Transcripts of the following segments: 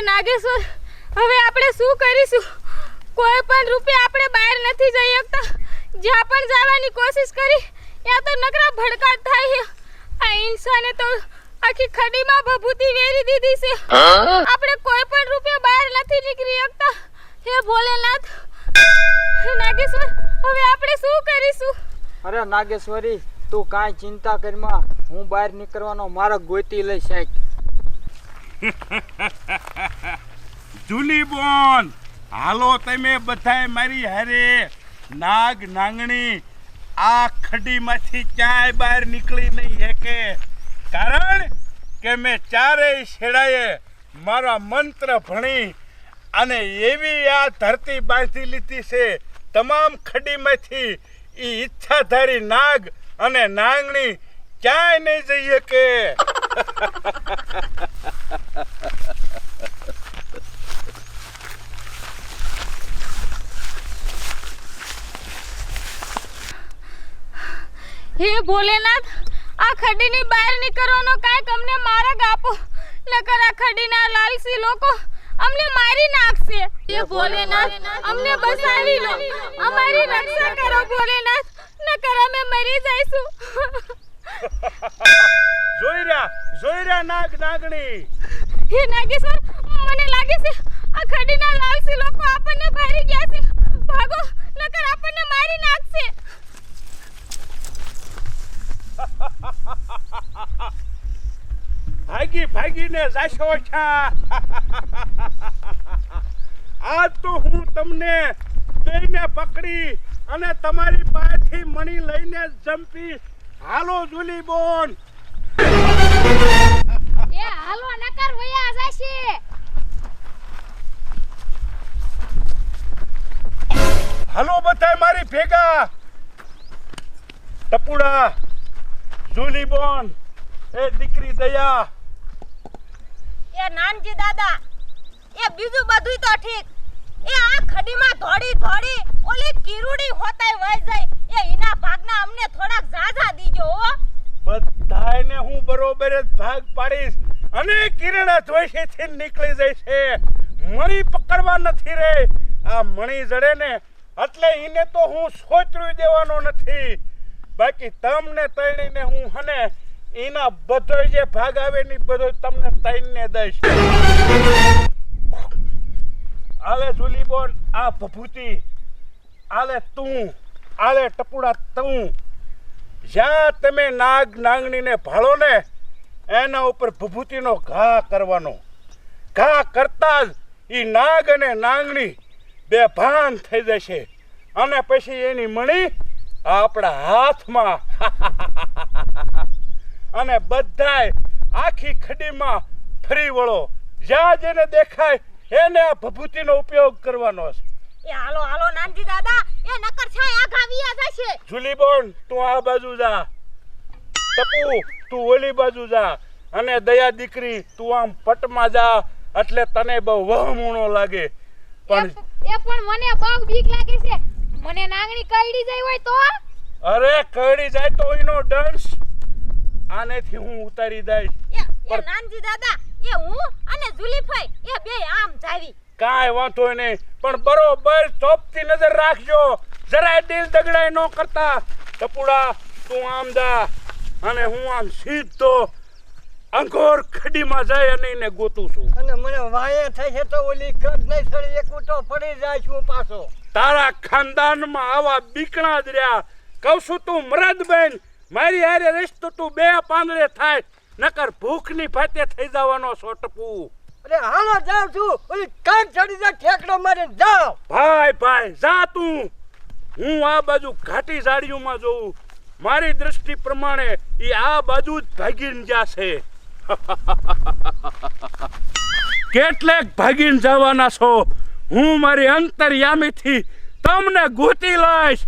નાગેશ્વર, હવે આપણે શું કરીશું? કોઈ પણ રૂપે આપણે બહાર નથી જઈ શકતા. જ્યાં પણ જવાની કોશિશ કરી ત્યાં તો નકરા ભડકા થાય છે. આ ઇન્સાને તો આખી ખડીમાં ભભૂતિ વેરી દીધી છે. આપણે કોઈ પણ રૂપે બહાર નથી નીકળી શકતા. હે ભોલેનાથ! નાગેશ્વર, હવે આપણે શું કરીશું? અરે નાગેશ્વરી, તું કાંઈ ચિંતા કરમાં, હું બહાર નીકળવાનો માર્ગ ગોતી લઈશ. સાહેબ જુલી બોન, હાલો તમે બધાય મારી હારે. નાગ નાંગણી આ ખડીમાંથી ક્યાંય બહાર નીકળી નહીં શકે, કારણ કે મેં ચારેય છેડાએ મારા મંત્ર ભણી અને એવી આ ધરતી બાંધી લીધી છે તમામ ખડીમાંથી એ ઈચ્છાધારી નાગ અને નાંગણી ક્યાંય નહીં જઈ શકે. હે ભોલેનાથ, આ ખડીની બહાર નીકળવાનો કાંઈક અમને માર્ગ આપો, નકર આ ખડીના લાલસી લોકો અમને મારી નાખશે. હે ભોલેનાથ, અમને બચાવી લો, અમારી રક્ષા કરો ભોલેનાથ, નકર અમે મરી જઈશું. જોઈ રહ્યા નાગ નાગણી. હે નાગેશ્વર, મને લાગે છે આ ખડીના લાલસી લોકો આપણને મારી ગયા છે. ભાગો, નકર આપણને મારી નાખશે. ભાગીને જાશો છા. આજ તો હું તમને બેને પકડી અને તમારી પાસેથી મણી લઈને જંપી. હાલો જુલી બોન. એ હાલો, નકર વયા જાશે. હાલો બધાય મારી ભેગા. ટપુડા, જુલી બોન, એ દીકરી દયા, એ નાનજી દાદા, એ બીજું બધું તો ઠીક, એ આ ખડીમાં ધોડી ધોડી ઓલી કીરુડી હોતાય વઈ જાય, એ ઈના ભાગના અમને થોડાક ઝાઝા દીજો હો. બધાયને હું બરોબર જ ભાગ પાડીશ અને કિરણા જોઈશેથી નીકળી જશે. મણી પકડવા નથી રે. આ મણી જડે ને એટલે ઈને તો હું સોચરું દેવાનો નથી. બાકી તમને તણીને હું હને એના બધો જે ભાગ આવે ને બધો તમને તઈને દઈશ. આલે જુલી બોન આ ભભૂતિ, આલે તું, આલે ટપુડા તું. જ્યાં તમે નાગ નાંગણીને ભાળો ને એના ઉપર ભભૂતિનો ઘા કરવાનો. ઘા કરતા જ એ નાગ અને નાંગણી બેભાન થઈ જશે અને પછી એની મણી આપણા હાથમાં. અને બધાય આખી ખડીમાં ફરી વળો. જ્યાં જેને દેખાય એને આ ભભૂતિનો ઉપયોગ કરવાનો છે. એ હાલો હાલો નાનજી દાદા, એ નકર છાય આઘા વિયા જશે. જુલી બોન, તું આ બાજુ જા. ટપુ, તું ઓલી બાજુ જા. અને દયા દીકરી, તું આમ પટમાં જા, એટલે તને બહુ વહમૂણો લાગે. પણ મને બહુ બીક લાગે છે. મને નાંગણી કરડી જાય હોય તો? અરે કરડી જાય તો એનો ડંસ આનેથી હું ઉતારી દઈશ. એ નાનજી દાદા, એ હું અને જુલીફાઈ એ બે આમ જાવી. કાંઈ વાંધો નહીં, પણ બરોબર ચોપથી નજર રાખજો. જરાય દિલ દગડાય ન કરતા. ટપુડા, તું આમ જા અને હું આમ સીધો અંગોર ખડીમાં જાય અને એને ગોતું છું. અને મને વાયે થઈ છે તો ઓલી કદ નહીં સડી એક તો પડી જાય છું પાછો. તારા ખાનદાનમાં આવા બીકણા જ રહ્યા. કહું છું તું મરદ બેન મારી હારે રહીશ તો તું બે પાંદડે થાય, નકર ભૂખની ફાતે થઈ જવાનો છો. ટપુ, અરે હાલો જાઉં છું, ઓલી કાન ચડી જાય ઠેકડો મારે જાઓ. ભાઈ જા તું. હું આ બાજુ ઘાટી ઝાડીઓમાં જોઉં. મારી દ્રષ્ટિ પ્રમાણે એ આ બાજુ જ ભાગીને જશે. કેટલેક ભાગીને જવાના છો. હું મારી અંતર્યામીથી તમને ગોતી લઈશ.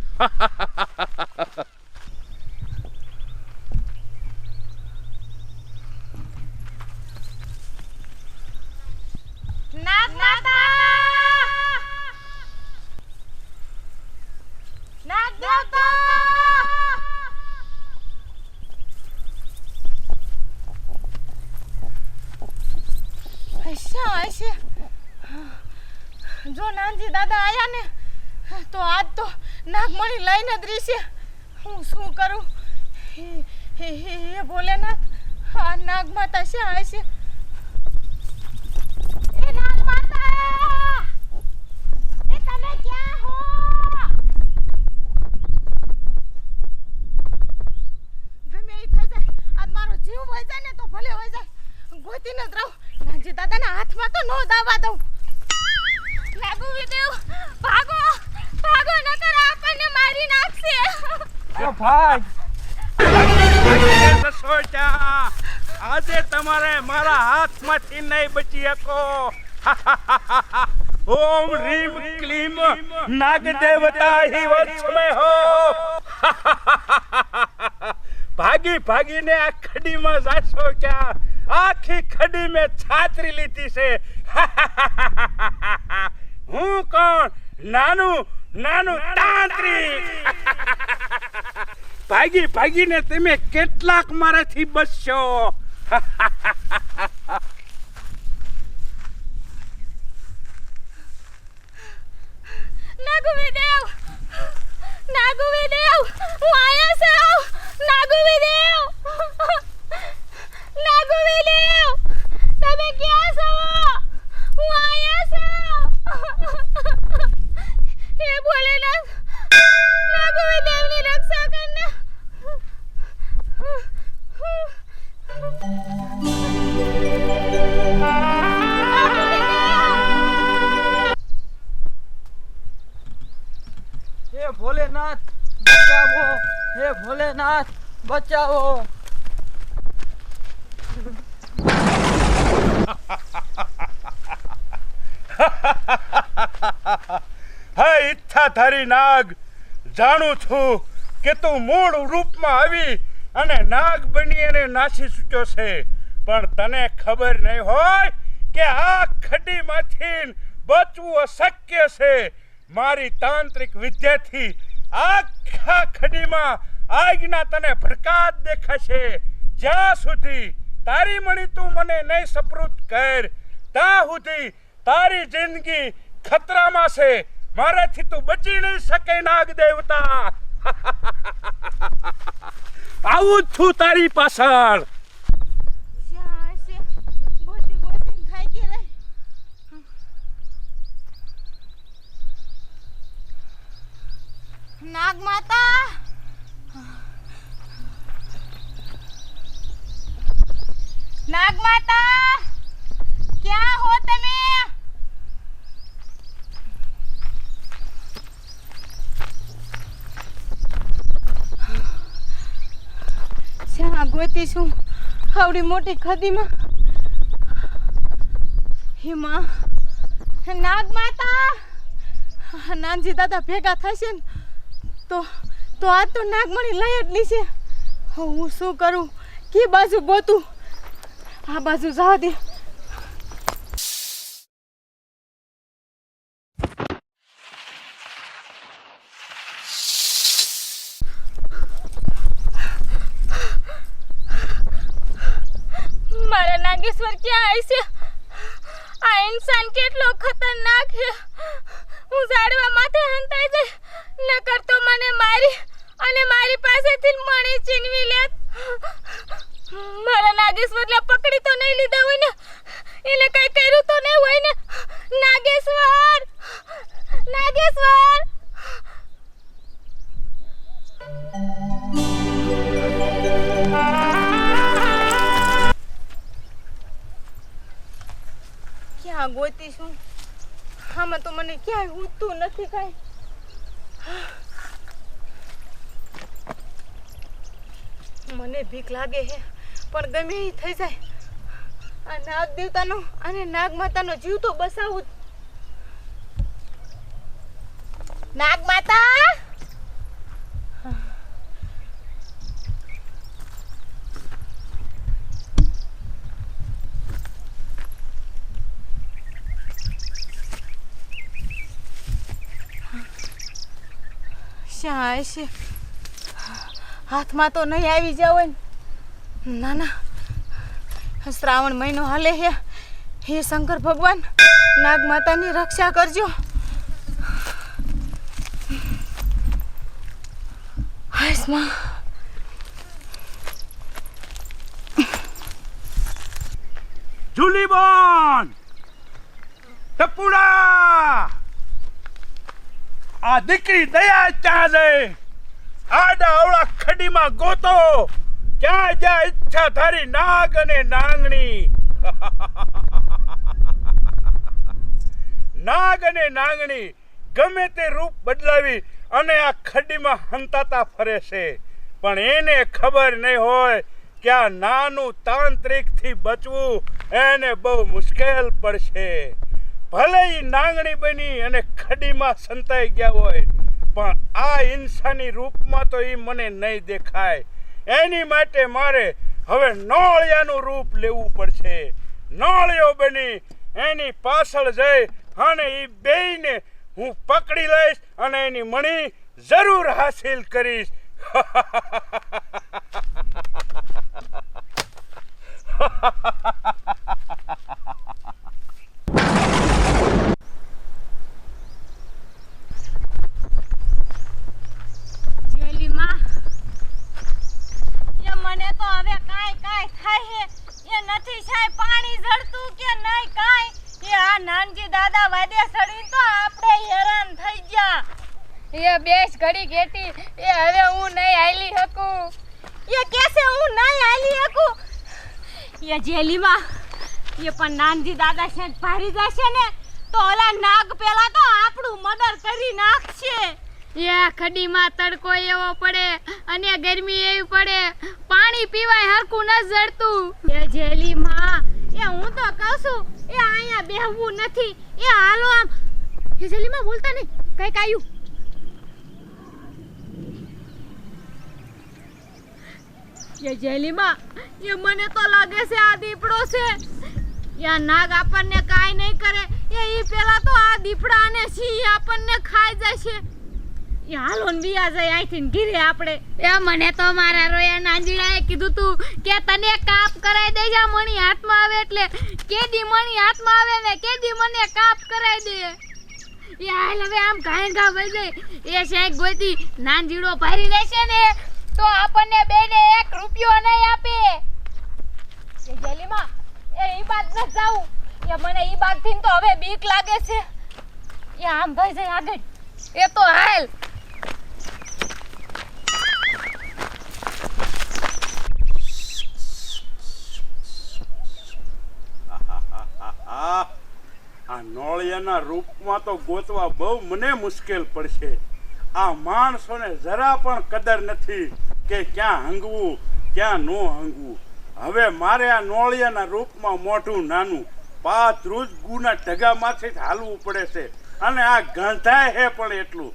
નાગ દાદા, નાગ દાદા. અચ્છા, હશે. જો નાનજી દાદા આયા ને તો આજ તો નાગમણી લઈને જ રહેશે. હું શું કરું? હે ભોલેનાથ, આ નાગમાતા શ્યાં હશે? એ નાગમાતા, એ તમે ક્યાં હો? ગમે એ થઈ જાય, આજ મારો જીવ વહી જાય ને તો ભલે વહી જાય, ગોતીને જ રહું. નાનજી દાદાના હાથમાં તો નો દાવા દઉં. નાગુ વિદેવ, ભાગો ભાગો, નકર આપણને મારી નાખશે. તો ભાગ. સોચા આજે તમારે મારા હાથમાંથી નહીં બચી શકો. ઓમ રીમ ક્લીમ નાગ દેવતા હિ વત્સમે હો. ભાગી ભાગીને આ ખડીમાં જાશો ક્યાં? આખી ખડી મેં છાતરી લીધી છે. હું કોણ? નાનું નાનું તાંત્રિક. ભાગી ભાગીને તમે કેટલાક મારાથી બચશો. નાગુ વિદેવ, નાગુ વિદેવ, હું આયા છું. નાગુ વિદેવ, નાગુ વિદેવ, તમે ક્યાં છો? હું આયા છું. હે ભોલેનાથ, નાગુ વિદેવની રક્ષા કરને. હે ભોલેનાથ બચાવો, હે ભોલેનાથ બચાવો. હે ઈચ્છાધારી નાગ, જાણું છું કે તું મૂળ રૂપમાં આવી અને નાગ બની અને નાસી ચૂક્યો છે, પણ તને ખબર નહીં હોય કે આ ખડીમાંથી બચવું અશક્ય છે. મારી તાંત્રિક વિદ્યાથી આખા ખડીમાં આગના તને ભડકાત દેખાશે. જ્યાં સુધી તારી મણી તું મને નહીં સપૃત કર, ત્યાં સુધી તારી જિંદગી ખતરામાં છે. મારાથી તું બચી નહીં શકે નાગ દેવતા. આવું જ છું તારી પાછળ. શ્યાં હશે? ગોતી ગોતીને થાકી રહી. નાગમાતા, નાગમાતા, ક્યાં હો તમે? શ્યાં ગોતી છું આવડી મોટી ખદીમાં? હિમા, નાગમાતા, નાનજી દાદા ભેગા થશે ને તો આજ તો નાગમણી લઈ જ લીશે. હું શું કરું? કે બાજુ ગોતું? આ બાજુ જવા દે. મારા નાગેશ્વર ક્યાં હશે? આ ઇન્સાન કેટલો ખતરનાક છે. હું ઝાડવા માથે હંતાઈ જાય નકર તો મને મારી અને મારી પાસેથી મણી છીનવી લેત. મારા નાગેશ્વરને પકડી તો નહીં લીધા હોય ને? એને કઈ કર્યું તો નહીં હોય ને? નાગેશ્વર, નાગેશ્વર, ક્યાં ગોતી છું? આમાં તો મને ક્યાંય ઉઠતું નથી કાંઈ. મને ભીખ લાગે છે, પણ ગમે એ થઈ જાય. આ નાગ દેવતાનો અને નાગમાતાનો જીવ તો બસાવું જ. નાગમાતા, શ્યાં હશે? હાથમાં તો નહીં આવી જાવ ને? ના ના, શ્રાવણ મહિનો હાલે છે હે શંકર ભગવાન, નાગ માતાની રક્ષા કરજો. હાશ માં. જુલીબોન, ટપુડા, આ દીકરી દયા ત્યાં જઈ આડા અવળા ખડીમાં ગોતો, ક્યાં જ્યાં ઈચ્છા તારી નાગ અને નાંગણી. નાગ અને નાંગણી ગમે તે રૂપ બદલાવી અને આ ખડીમાં હંતાતા ફરે છે, પણ એને ખબર નહીં હોય કે આ નાનું તાંત્રિકથી બચવું એને બહુ મુશ્કેલ પડશે. ભલે ઈ નાંગણી બની અને ખડીમાં સંતાઈ ગયા હોય, પણ આ ઇન્સાની રૂપમાં તો ઈ મને નહીં દેખાય. એની માટે મારે હવે નોળિયાનું રૂપ લેવું પડશે. નોળિયો બની એની પાછળ જઈ અને ઈ બેયને હું પકડી લઈશ અને એની મણી જરૂર હાસિલ કરીશ. જેલીમાં એ મને તો હવે કાંઈ થાય છે એ નથી સાહેબ, પાણી જડતું કે નહીં કાંઈ. એ આ નાનજી દાદા વાદે સડી તો આપણે હેરાન થઈ ગયા. એ બેસ ઘડી ગેટી. એ હવે હું નહીં હાલી શકું. એ કેસે હું નહીં હાલી શકું. એ જેલીમાં એ પણ નાનજી દાદા છે ભારી જશે ને તો ઓલા નાગ પેલા તો આપણું મર્ડર કરી નાખશે. એ ખડીમાં તડકો એવો પડે અને ગરમી એવી પડે, પાણી પીવાય હરખું ન જડતું. એ જેલીમાં એ હું તો કહું છું એ અહીંયા બેહવું નથી. એ હાલો આમ. એ જેલીમાં બોલતા નહીં, કઈક આવ્યું. એ જેલીમાં એ મને તો લાગે છે આ દીપડો છે. એ નાગ આપણને કાઈ નહીં કરે. એ પેલા તો આ દીપડા અને સિંહ આપણને ખાઈ જશે. એ હાલો ને વિયા જાય અહીંથી ઘીરે આપણે. એ મને તો મારા રોયા નાંજીડાએ કીધું તું કે તને કાપ કરાઈ દેજા મણી હાથમાં આવે એટલે. કેદી મણી હાથમાં આવે ને કેદી મને કાપ કરાઈ દે. એ હાલ હવે આમ ઘાય વઈ જાય. એ શેક ગોતી નાંજીડો ભારી રહેશે ને તો આપણને બેને 1 રૂપિયો નહીં આપે. એ જેલીમાં એ ઈ બાદ ન જાઉં. એ મને ઈ બાદ થી તો હવે બીક લાગે છે. એ આમ ભાઈ જાય આગળ. એ તો હાલ. આ નોળિયાના રૂપમાં તો ગોતવા બહુ મને મુશ્કેલ પડશે. આ માણસોને જરા પણ કદર નથી કે ક્યાં હંગવું ક્યાં નો હંગવું. હવે મારે આ નોળિયાના રૂપમાં મોઢું નાનું પાતરું જ ગુના ઢગામાંથી જ હાલવું પડે છે, અને આ ગંધાય હે પણ એટલું.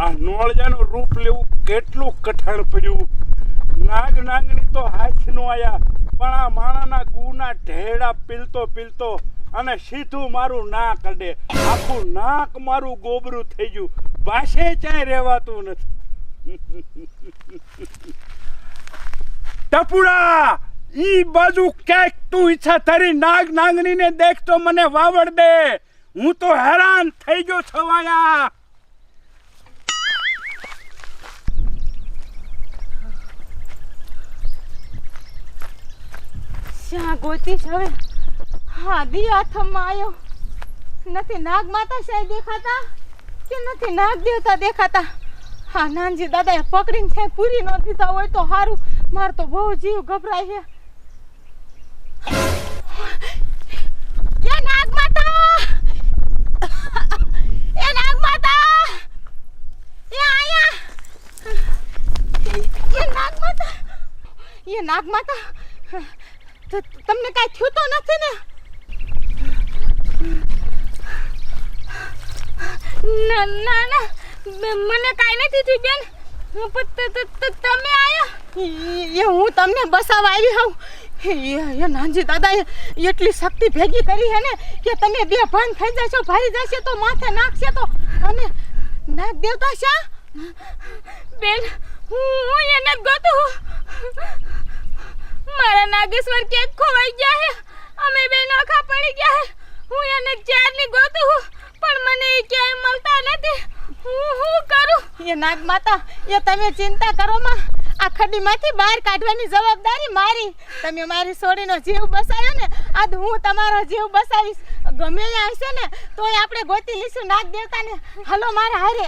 આ નોળિયાનું રૂપ લેવું કેટલું કઠણ પડ્યું. નાગ નાગણી તો હાથ નો આયા, પણ આ માણાના ગુના ઢેડા પીલતો અને સીધું મારું નાક અડે. આખું નાક મારું ગોબરું થઈ ગયું. ભાષે ચાય રહેવાતું નથી. ટપુડા, ઈ બાજુ ક્યાંક તું ઈચ્છા તારી નાગ નાગણીને દેખ તો મને વાવડ દે. હું તો હેરાન થઈ ગયો છવાયા. શ્યાં ગોતીશ હવે? હા દી હાથમાં આવ્યો. નથી નાગ માતા સાહેબ દેખાતા કે નથી નાગ દેવતા દેખાતા. હા નાનજી દાદાએ પકડીને છે પૂરી ન દીધા હોય તો સારું. માર તો બહુ જીવ ગભરાય છે. એ નાગ માતા! એ નાગ માતા! એ આયા! એ નાગ માતા! એ નાગ માતા! તમને કાંઈ થયું તો નથી ને? ના ના મને કાંઈ નથી થયું બેન. તમે આયા? એ હું તમને બસાવવા આવી હોઉં. એ નાનજી દાદાએ એટલી શક્તિ ભેગી કરી છે ને કે તમે બે ભાન થઈ જશો, ભારી જશે તો માથે નાખશે તો. અને નાગ દેવતા શા બેન હું એને ગોતું. મારા નાગેશ્વર ક્યાંક ખોવાઈ ગયા હે. અમે બે નોખા પડી ગયા હે. હું એને ચારની ગોતું પણ મને એ ક્યાંય મળતા નથી. હું કરું? એ નાગમાતા, એ તમે ચિંતા કરો માં. આ ખડીમાંથી બહાર કાઢવાની જવાબદારી મારી. તમે મારી છોડીનો જીવ બસાવ્યો ને, આજ હું તમારો જીવ બસાવીશ. ગમે એ આવશે ને તોય આપણે ગોતી લઈશું નાગ દેવતાને. હાલો મારા હારે.